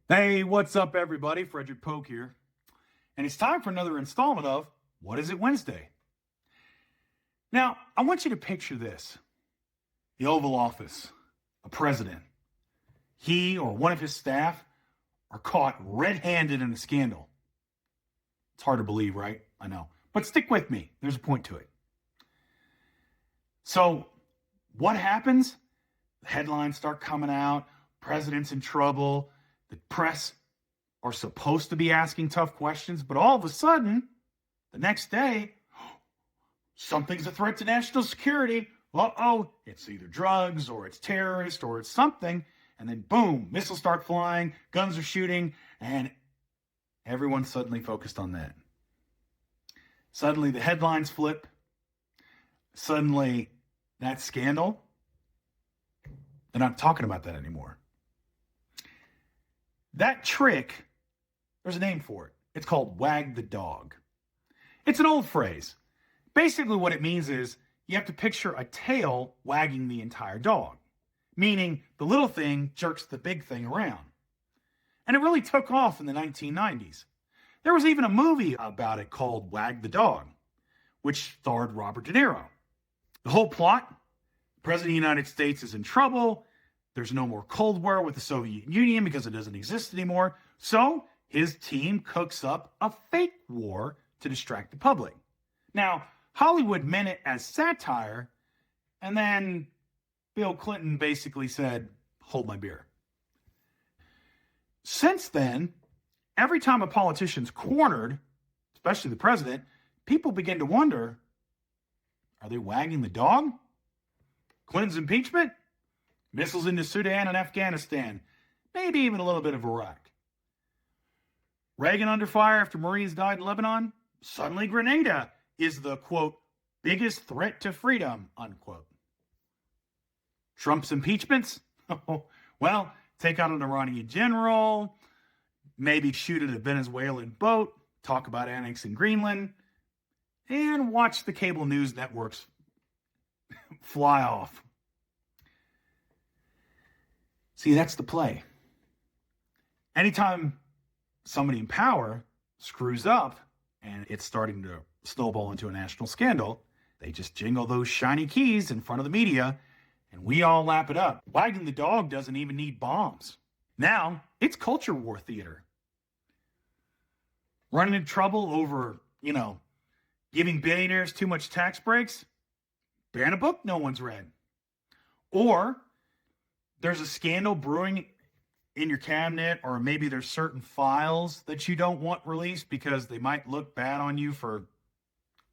Hey, what's up, everybody? Frederic Poag here. And it's time for another installment of What Is It Wednesday? Now, I want you to picture this the Oval Office, a president. He or one of his staff are caught red handed in a scandal. It's hard to believe, right? I know. But stick with me, there's a point to it. So, what happens? The headlines start coming out, president's in trouble. The press are supposed to be asking tough questions, but all of a sudden, the next day, something's a threat to national security. Uh-oh, it's either drugs or it's terrorist or it's something. And then boom, missiles start flying, guns are shooting, and everyone's suddenly focused on that. Suddenly the headlines flip. Suddenly that scandal, they're not talking about that anymore. That trick, there's a name for it. It's called Wag the Dog. It's an old phrase. Basically what it means is you have to picture a tail wagging the entire dog, meaning the little thing jerks the big thing around. And it really took off in the 1990s. There was even a movie about it called Wag the Dog, which starred Robert De Niro. The whole plot, the President of the United States is in trouble. There's no more Cold War with the Soviet Union because it doesn't exist anymore. So his team cooks up a fake war to distract the public. Now, Hollywood meant it as satire, and then Bill Clinton basically said, hold my beer. Since then, every time a politician's cornered, especially the president, people begin to wonder, are they wagging the dog? Clinton's impeachment? Missiles into Sudan and Afghanistan, maybe even a little bit of Iraq. Reagan under fire after Marines died in Lebanon? Suddenly Grenada is the, quote, biggest threat to freedom, unquote. Trump's impeachments? Well, take out an Iranian general, maybe shoot at a Venezuelan boat, talk about annexing Greenland, and watch the cable news networks fly off. See, that's the play. Anytime somebody in power screws up and it's starting to snowball into a national scandal, they just jingle those shiny keys in front of the media and we all lap it up. Wagging the dog doesn't even need bombs. Now, it's culture war theater. Running into trouble over, giving billionaires too much tax breaks? Ban a book no one's read. Or there's a scandal brewing in your cabinet, or maybe there's certain files that you don't want released because they might look bad on you for,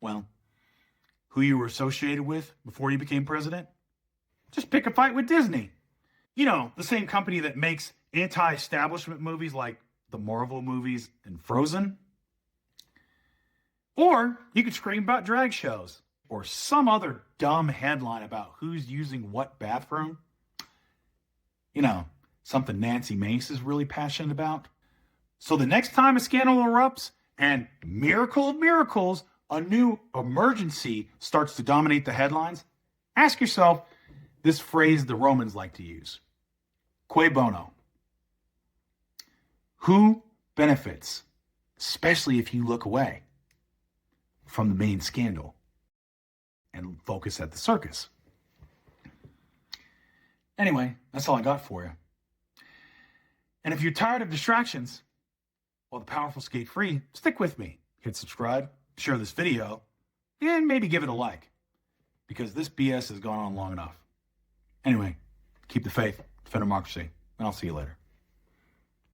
who you were associated with before you became president. Just pick a fight with Disney. The same company that makes anti-establishment movies like the Marvel movies and Frozen. Or you could scream about drag shows or some other dumb headline about who's using what bathroom. Something Nancy Mace is really passionate about. So the next time a scandal erupts, and miracle of miracles, a new emergency starts to dominate the headlines, ask yourself this phrase the Romans like to use. Cui bono? Who benefits, especially if you look away from the main scandal and focus at the circus? Anyway, that's all I got for you. And if you're tired of distractions, while the powerful skate free, stick with me. Hit subscribe, share this video, and maybe give it a like, because this BS has gone on long enough. Anyway, keep the faith, defend democracy, and I'll see you later.